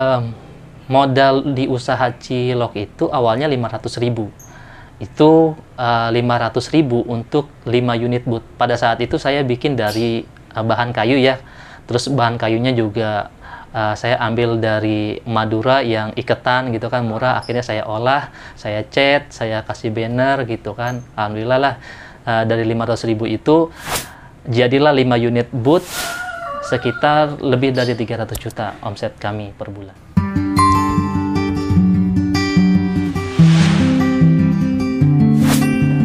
Em, Modal di usaha cilok itu awalnya 500.000. Itu 500.000 untuk 5 unit booth. Pada saat itu saya bikin dari bahan kayu ya. Terus bahan kayunya juga saya ambil dari Madura yang iketan gitu kan, murah. Akhirnya saya olah, saya cat, saya kasih banner gitu kan. Alhamdulillah lah, dari 500.000 itu jadilah 5 unit booth, sekitar lebih dari 300 juta omset kami per bulan.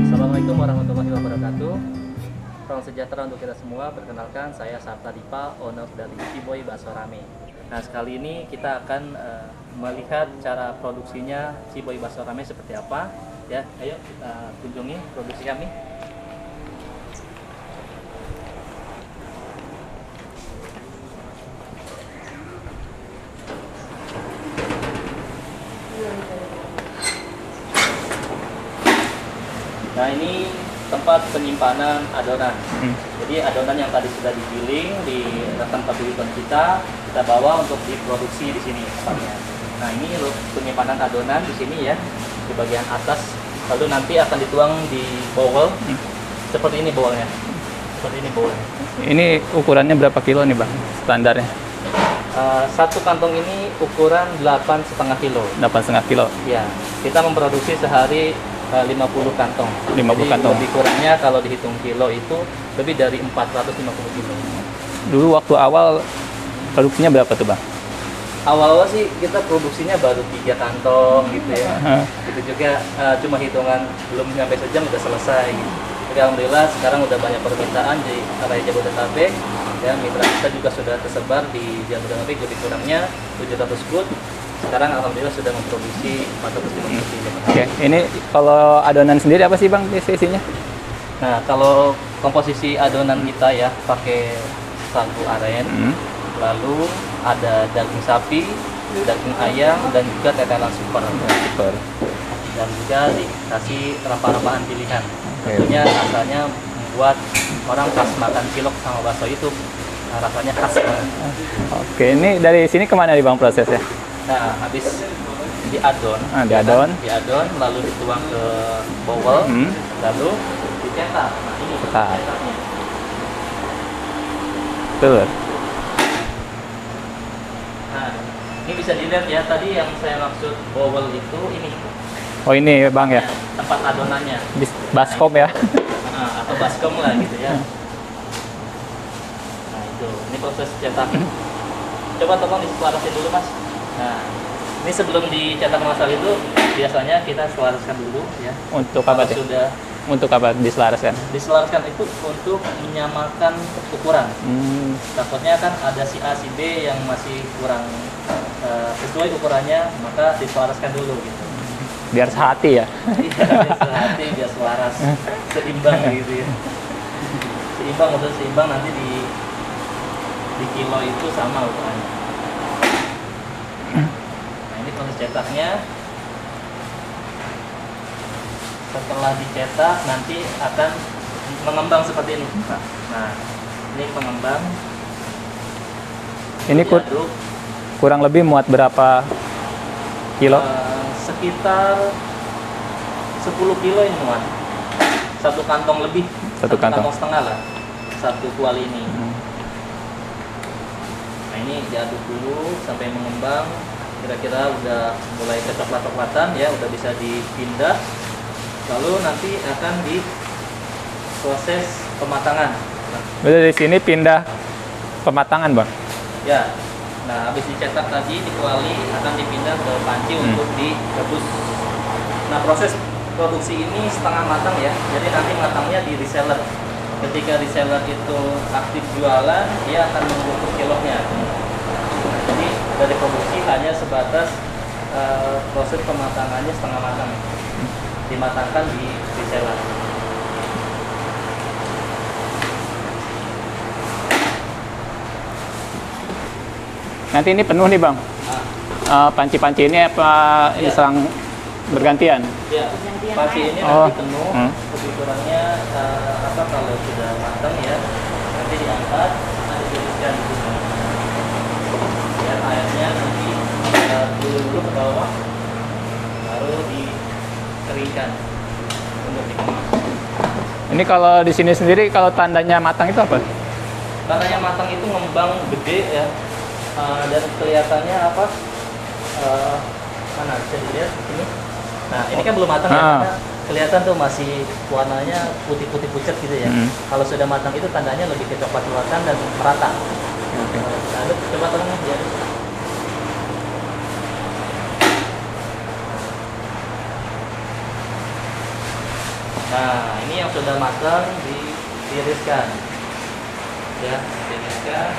Assalamualaikum warahmatullahi wabarakatuh. Salam sejahtera untuk kita semua. Perkenalkan, saya Sarta Dipa, owner dari Ciboy Bakso Rame. Nah, sekali ini kita akan melihat cara produksinya Ciboy Bakso Rame seperti apa. Ya, ayo kita kunjungi produksi kami. Nah, ini tempat penyimpanan adonan. Jadi adonan yang tadi sudah digiling di tempat pembuatan kita bawa untuk diproduksi di sini tempatnya. Nah, ini penyimpanan adonan di sini ya, di bagian atas. Lalu nanti akan dituang di bowl. Seperti ini bowlnya. Seperti ini bowlnya. Ini ukurannya berapa kilo nih Bang, standarnya? Satu kantong ini ukuran 8,5 kilo. 8,5 kilo? Ya, kita memproduksi sehari 50 kantong. 50 Jadi kantong. lebih kurangnya kalau dihitung kilo itu lebih dari 450 kilo. Dulu waktu awal produksinya berapa tuh Bang? Awal-awal sih kita produksinya baru 3 kantong gitu ya. Itu juga cuma hitungan belum sampai sejam udah selesai gitu. Jadi alhamdulillah sekarang udah banyak permintaan di area Jabodetabek. Ya, mitra kita juga sudah tersebar di Jabodetabek, lebih kurangnya 700 booth. Sekarang alhamdulillah sudah memproduksi 450 kilo. Oke, ini kalau adonan sendiri apa sih Bang isinya? Nah, kalau komposisi adonan kita ya pakai sagu aren, lalu ada daging sapi, daging ayam, dan juga tetelan super. Super. Dan juga dikasih rempah-rempahan pilihan. Tentunya rasanya membuat orang pas makan cilok sama bakso itu rasanya khas banget. Oke, ini dari sini kemana nih Bang prosesnya? Nah, habis diadon, diadon. diadon, lalu dituang ke bowl, lalu dicetak. Nah, ini cetaknya. Betul. Nah, ini bisa dilihat ya, tadi yang saya maksud bowl itu ini. Oh ini Bang ya? Tempat adonannya. Baskom ya? Atau baskom lah gitu ya. Nah, itu. Ini proses cetak. Coba tolong diselarasin dulu Mas. Nah, ini sebelum dicetak masal itu biasanya kita selaraskan dulu ya. Untuk apa sih? Sudah Untuk apa diselaraskan? diselaraskan itu untuk menyamakan ukuran. Takutnya kan ada si A, si B yang masih kurang sesuai ukurannya, maka diselaraskan dulu gitu. Biar sehati ya? Iya, biar sehati, biar selaras, seimbang gitu ya. Seimbang, maksudnya seimbang nanti di kilo itu sama ukurannya. Nah, ini proses cetaknya. Setelah dicetak nanti akan mengembang seperti ini. Nah, ini pengembang. Ini Diaduk, kurang lebih muat berapa kilo? sekitar 10 kilo ini muat. Satu kantong lebih. Satu kantong setengah lah. Satu kuali ini. Nah, ini diaduk dulu sampai mengembang. Kira-kira udah mulai kecoklat-coklatan ya, udah bisa dipindah. Lalu nanti akan diproses pematangan. Berarti dari sini pindah pematangan Bang? Ya, nah habis dicetak tadi di kuali akan dipindah ke panci untuk direbus. Nah, proses produksi ini setengah matang ya, jadi nanti matangnya di reseller. Ketika reseller itu aktif jualan, dia akan membungkus kilonya. Jadi dari produksi hanya sebatas proses pematangannya setengah matang, dimatangkan di reseller. Nanti ini penuh nih Bang? Panci-panci ini apa Ya. selang bergantian? Ya, panci ini nanti penuh. Lebih kurangnya kalau sudah matang ya, nanti diangkat, nanti dituliskan di sini. Ya, airnya nanti dulu ke bawah, baru dikeringkan untuk dikemas. Ini kalau di sini sendiri kalau tandanya matang itu apa? Tandanya matang itu ngembang gede ya, dan kelihatannya apa? Mana bisa dilihat di sini? Nah ini kan belum matang ya, karena kelihatan tuh masih warnanya putih-putih pucat gitu ya. Kalau sudah matang itu tandanya lebih ke coklat-coklatan dan merata. Nah, lu coba tolong ya. Nah, ini yang sudah matang ditiriskan. Ya, tiriskan.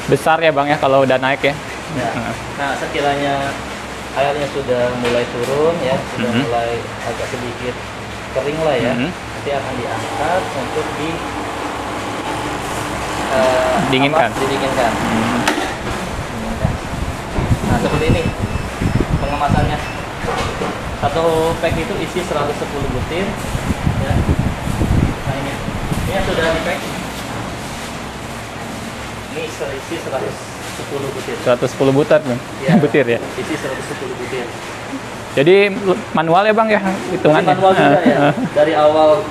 Besar ya Bang ya kalau udah naik ya. Ya. Nah, sekiranya airnya sudah mulai turun ya, sudah mulai agak sedikit kering lah ya, nanti akan diangkat untuk dinginkan. Didinginkan. Nah, seperti ini pengemasannya. Satu pack itu isi 110 butir ya. Nah, ini yang sudah di pack. Ini isi 110 butir. 110 butir Bang. Ya, butir ya. Isi 110 butir. Jadi manual ya Bang ya hitungannya. Manual juga ya. Dari awal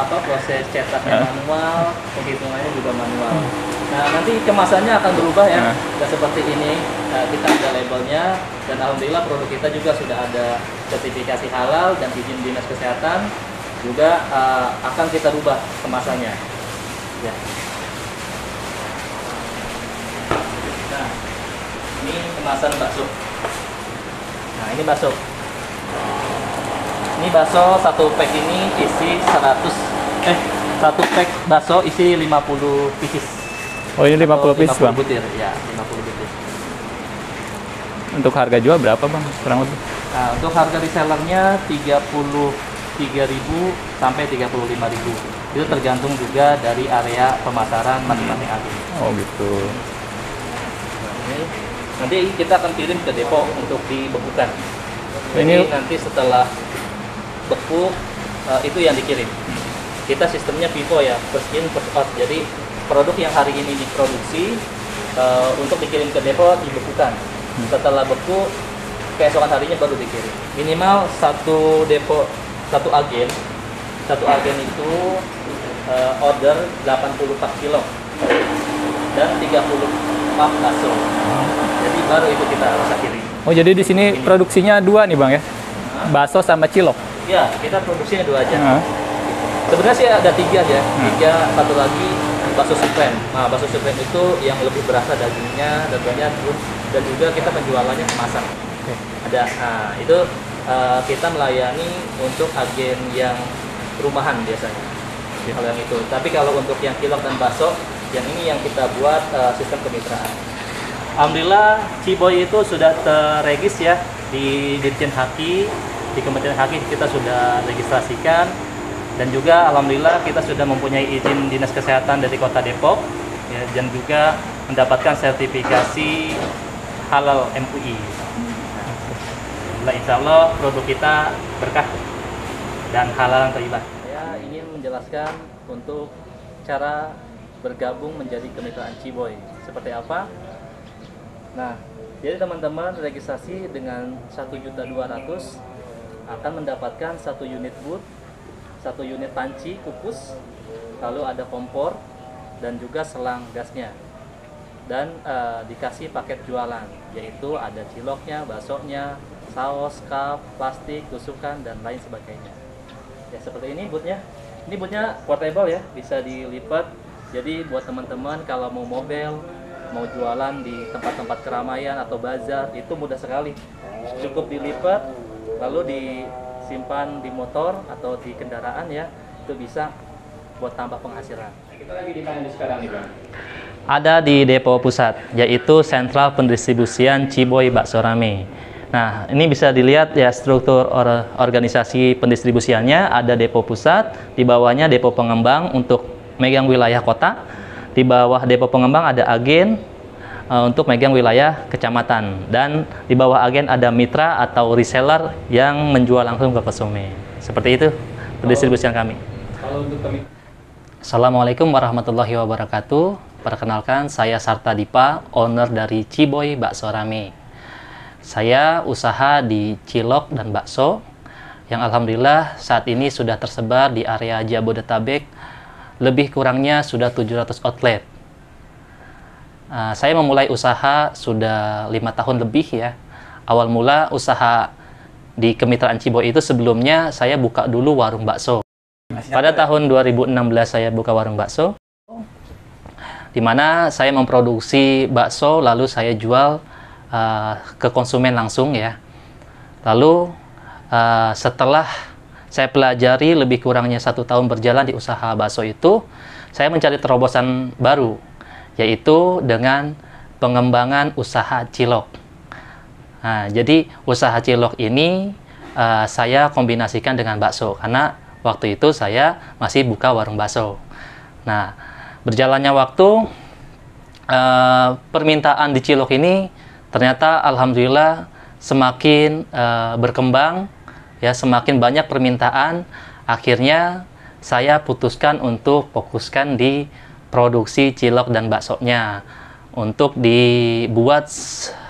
proses cetaknya manual, penghitungannya juga manual. Nah, nanti kemasannya akan berubah ya. Nggak seperti ini. Kita ada labelnya dan alhamdulillah produk kita juga sudah ada sertifikasi halal dan izin dinas kesehatan. Juga akan kita rubah kemasannya. Ya. Nah, ini kemasan bakso. Nah, ini bakso. Ini bakso satu pack ini isi 1 pack bakso isi 50 pieces. Oh, ini 50 pieces Bang. Butir, ya, 50 butir. Untuk harga jual berapa Bang? Kurang lebih. Nah, untuk harga resellernya 33.000 sampai 35.000. Itu tergantung juga dari area pemasaran masing-masing agen. Oh, gitu. Nanti kita akan kirim ke depo untuk dibekukan. Jadi Ini nanti setelah beku itu yang dikirim. Kita sistemnya FIFO ya, first in first out. Jadi produk yang hari ini diproduksi untuk dikirim ke depo dibekukan. Setelah beku, keesokan harinya baru dikirim. Minimal satu depo, satu agen itu order 84 kilo dan 30 pak bakso. Jadi baru itu kita bisa kirim. Oh, jadi di sini produksinya dua nih Bang ya? Bakso sama cilok. Ya, kita produksinya 2 aja. Sebenarnya sih ada 3 ya. 3, satu lagi bakso supreme. Nah, bakso supreme itu yang lebih berasa dagingnya dan banyak, dan juga kita penjualannya kemasan. Ada. Nah, itu kita melayani untuk agen yang rumahan biasanya. Kalau yang itu. Tapi kalau untuk yang cilok dan bakso, yang ini yang kita buat sistem kemitraan. Alhamdulillah Ciboy itu sudah terregis ya di Dirjen Haki, di Kementerian Haki kita sudah registrasikan, dan juga alhamdulillah kita sudah mempunyai izin Dinas Kesehatan dari Kota Depok ya, dan juga mendapatkan sertifikasi halal MUI. Nah, insya Allah produk kita berkah dan halal thayyibah. Saya ingin menjelaskan untuk cara bergabung menjadi kemitraan Ciboy seperti apa. Nah, jadi teman-teman registrasi dengan 1.200.000 akan mendapatkan 1 unit boot, 1 unit panci kukus, lalu ada kompor dan juga selang gasnya. Dan dikasih paket jualan, yaitu ada ciloknya, baksonya, saus, cup, plastik, tusukan dan lain sebagainya. Ya, seperti ini bootnya. Ini bootnya portable ya, bisa dilipat. Jadi buat teman-teman kalau mau mobile, mau jualan di tempat-tempat keramaian atau bazar, itu mudah sekali. Cukup dilipat, lalu disimpan di motor atau di kendaraan ya, itu bisa buat tambah penghasilan. Kita lagi di mana sekarang nih Bang? Ada di Depo Pusat, yaitu Sentral Pendistribusian Ciboy Bakso Rame. Nah, ini bisa dilihat ya struktur organisasi pendistribusiannya. Ada depo pusat, di bawahnya depo pengembang untuk megang wilayah kota. Di bawah depo pengembang ada agen untuk megang wilayah kecamatan. Dan di bawah agen ada mitra atau reseller yang menjual langsung ke konsumen. Seperti itu pendistribusian kami. Kalau untuk kami. Assalamualaikum warahmatullahi wabarakatuh. Perkenalkan, saya Sarta Dipa, owner dari Ciboy Bakso Rame. Saya usaha di cilok dan bakso yang alhamdulillah saat ini sudah tersebar di area Jabodetabek, lebih kurangnya sudah 700 outlet. Saya memulai usaha sudah 5 tahun lebih ya. Awal mula usaha di kemitraan Ciboy itu sebelumnya saya buka dulu warung bakso. Pada tahun 2016 saya buka warung bakso, di mana saya memproduksi bakso lalu saya jual ke konsumen langsung ya. Lalu setelah saya pelajari lebih kurangnya 1 tahun berjalan di usaha bakso itu, saya mencari terobosan baru, yaitu dengan pengembangan usaha cilok. Nah, jadi usaha cilok ini saya kombinasikan dengan bakso, karena waktu itu saya masih buka warung bakso. Nah, berjalannya waktu, permintaan di cilok ini ternyata alhamdulillah semakin berkembang ya, semakin banyak permintaan. Akhirnya saya putuskan untuk fokuskan di produksi cilok dan baksonya, untuk dibuat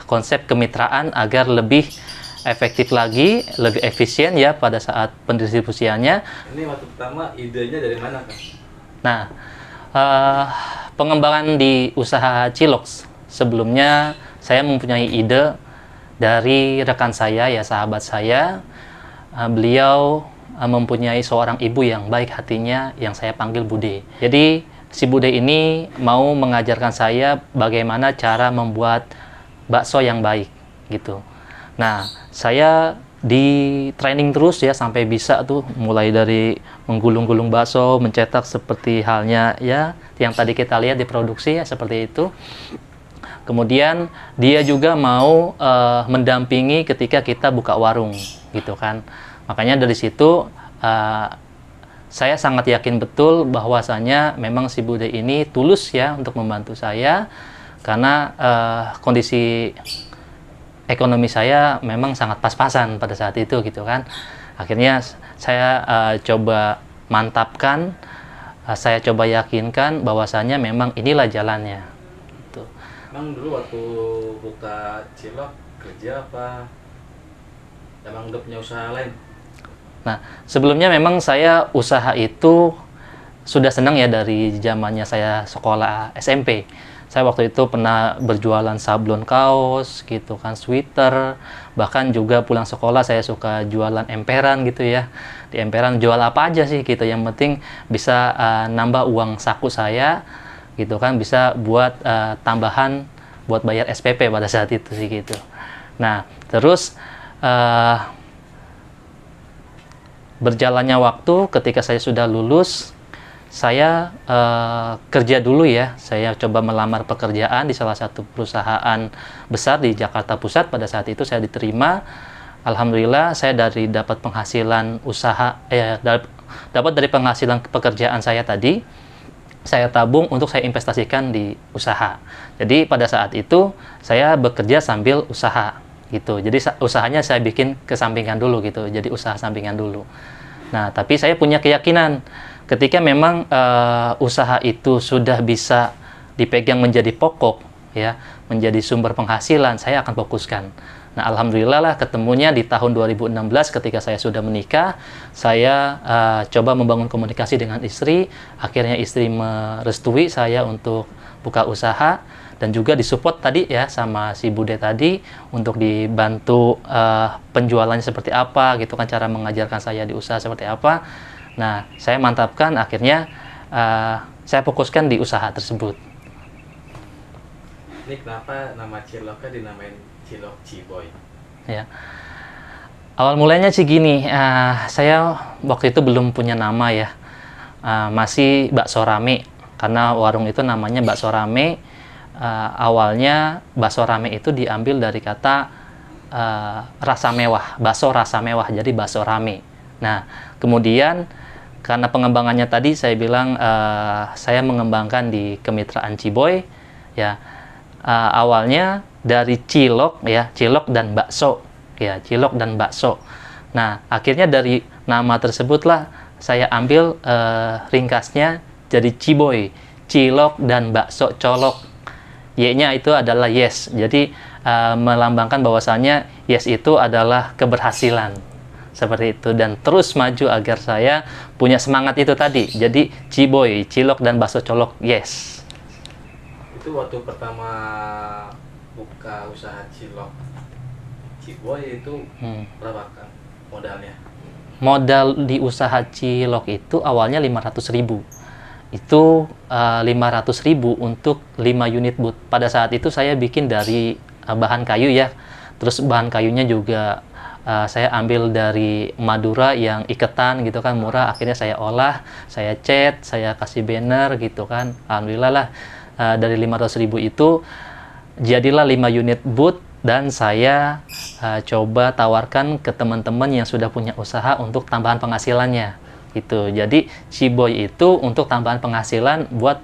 konsep kemitraan agar lebih efektif lagi, lebih efisien ya pada saat pendistribusiannya. Ini waktu pertama idenya dari mana, Kak? Nah, pengembangan di usaha cilok sebelumnya saya mempunyai ide dari rekan saya ya, sahabat saya. Beliau mempunyai seorang ibu yang baik hatinya yang saya panggil Bude. Jadi si Bude ini mau mengajarkan saya bagaimana cara membuat bakso yang baik gitu. Nah, saya di training terus ya sampai bisa tuh, mulai dari menggulung-gulung bakso, mencetak seperti halnya ya yang tadi kita lihat di produksi ya, seperti itu. Kemudian dia juga mau mendampingi ketika kita buka warung gitu kan. Makanya dari situ saya sangat yakin betul bahwasanya memang si Bude ini tulus ya untuk membantu saya, karena kondisi ekonomi saya memang sangat pas-pasan pada saat itu gitu kan. Akhirnya saya coba mantapkan, saya coba yakinkan bahwasanya memang inilah jalannya. Emang dulu waktu buka cilok kerja apa? Emang udah punya usaha lain? Nah, sebelumnya memang saya usaha itu sudah senang ya dari zamannya saya sekolah SMP. Saya waktu itu pernah berjualan sablon kaos gitu kan, sweater, bahkan juga pulang sekolah saya suka jualan emperan gitu ya. Di emperan jual apa aja sih gitu, yang penting bisa nambah uang saku saya gitu kan, bisa buat tambahan buat bayar SPP pada saat itu sih gitu. Nah, terus berjalannya waktu, ketika saya sudah lulus, saya kerja dulu ya. Saya coba melamar pekerjaan di salah satu perusahaan besar di Jakarta Pusat. Pada saat itu saya diterima. Alhamdulillah saya dapat penghasilan usaha, dapat dari penghasilan pekerjaan saya tadi, saya tabung untuk saya investasikan di usaha. Jadi pada saat itu saya bekerja sambil usaha gitu. Jadi usahanya saya bikin kesampingan dulu gitu. Jadi usaha sampingan dulu. Nah, tapi saya punya keyakinan ketika memang usaha itu sudah bisa dipegang menjadi pokok ya, menjadi sumber penghasilan, saya akan fokuskan. Nah, alhamdulillah lah ketemunya di tahun 2016 ketika saya sudah menikah. Saya coba membangun komunikasi dengan istri. Akhirnya istri merestui saya untuk buka usaha, dan juga disupport tadi ya sama si Bude tadi untuk dibantu penjualannya seperti apa gitu kan, cara mengajarkan saya di usaha seperti apa. Nah, saya mantapkan, akhirnya saya fokuskan di usaha tersebut. Ini kenapa nama ciloknya dinamain cilok Ciboy? Ya, awal mulanya sih gini, saya waktu itu belum punya nama ya, masih Bakso Rame, karena warung itu namanya Bakso Rame. Awalnya Bakso Rame itu diambil dari kata rasa mewah, bakso rasa mewah, jadi bakso rame. Nah, kemudian karena pengembangannya tadi saya bilang saya mengembangkan di kemitraan Ciboy, ya. Awalnya dari cilok, ya, cilok dan bakso, ya, cilok dan bakso. Nah, akhirnya dari nama tersebutlah saya ambil ringkasnya jadi Ciboy, cilok dan bakso colok. Y-nya itu adalah yes, jadi melambangkan bahwasannya yes itu adalah keberhasilan, seperti itu, dan terus maju agar saya punya semangat itu tadi. Jadi Ciboy, cilok dan bakso colok, yes. Itu waktu pertama buka usaha cilok Ciboy itu berapa kan modalnya? Modal di usaha cilok itu awalnya 500.000. Itu 500.000 untuk 5 unit booth. Pada saat itu saya bikin dari bahan kayu, ya. Terus bahan kayunya juga saya ambil dari Madura yang iketan gitu kan, murah. Akhirnya saya olah, saya cat, saya kasih banner gitu kan. Alhamdulillah lah, dari 500.000 itu jadilah 5 unit booth, dan saya coba tawarkan ke teman-teman yang sudah punya usaha untuk tambahan penghasilannya gitu. Jadi Ciboy itu untuk tambahan penghasilan buat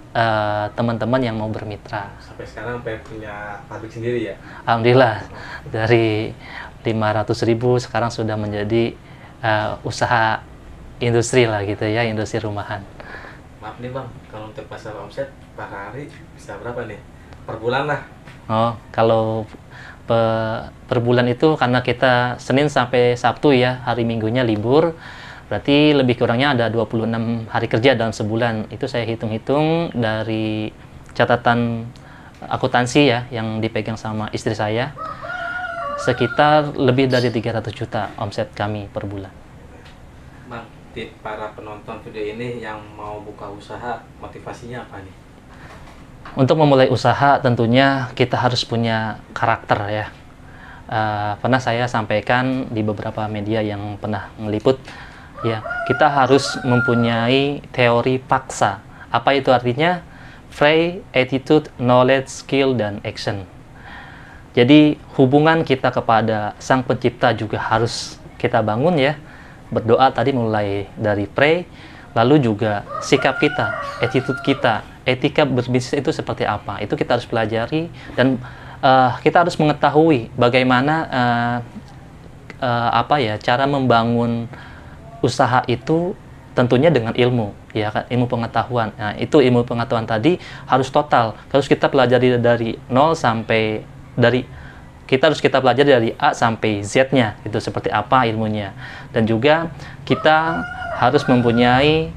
teman-teman yang mau bermitra. Sampai sekarang pengen punya pabrik sendiri ya? Alhamdulillah, dari 500.000 sekarang sudah menjadi usaha industri lah gitu ya, industri rumahan. Maaf nih Bang, kalau untuk pasar omset per hari bisa berapa nih? Per bulan lah. Oh, kalau per bulan itu karena kita Senin sampai Sabtu ya, hari Minggunya libur, berarti lebih kurangnya ada 26 hari kerja dalam sebulan. Itu saya hitung-hitung dari catatan akuntansi ya, yang dipegang sama istri saya. Sekitar lebih dari 300 juta omset kami per bulan. Bang, tip para penonton video ini yang mau buka usaha, motivasinya apa nih? Untuk memulai usaha tentunya kita harus punya karakter ya. Pernah saya sampaikan di beberapa media yang pernah meliput, ya, kita harus mempunyai teori paksa. Apa itu artinya? Free, attitude, knowledge, skill, dan action. Jadi hubungan kita kepada Sang Pencipta juga harus kita bangun ya. Berdoa tadi mulai dari pray, lalu juga sikap kita, attitude kita, etika berbisnis itu seperti apa. Itu kita harus pelajari, dan kita harus mengetahui bagaimana cara membangun usaha itu, tentunya dengan ilmu, ya kan, ilmu pengetahuan. Nah, itu ilmu pengetahuan tadi harus total, harus kita pelajari dari nol sampai kita pelajari dari A sampai Z-nya, itu seperti apa ilmunya. Dan juga kita harus mempunyai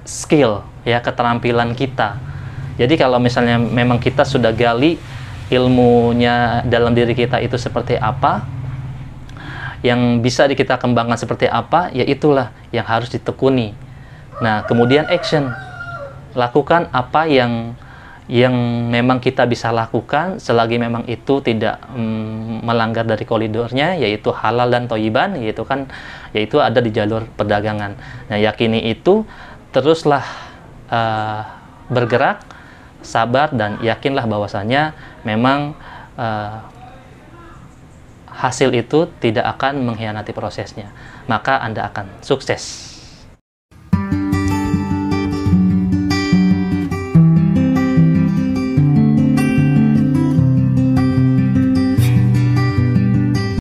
skill, ya, keterampilan kita. Jadi kalau misalnya memang kita sudah gali ilmunya dalam diri kita itu seperti apa, yang bisa kita kembangkan seperti apa, ya itulah yang harus ditekuni. Nah, kemudian action. Lakukan apa yang memang kita bisa lakukan selagi memang itu tidak melanggar dari koridornya, yaitu halal dan thoyiban, yaitu ada di jalur perdagangan. Nah, yakini itu, teruslah bergerak, sabar, dan yakinlah bahwasanya memang hasil itu tidak akan mengkhianati prosesnya, maka Anda akan sukses.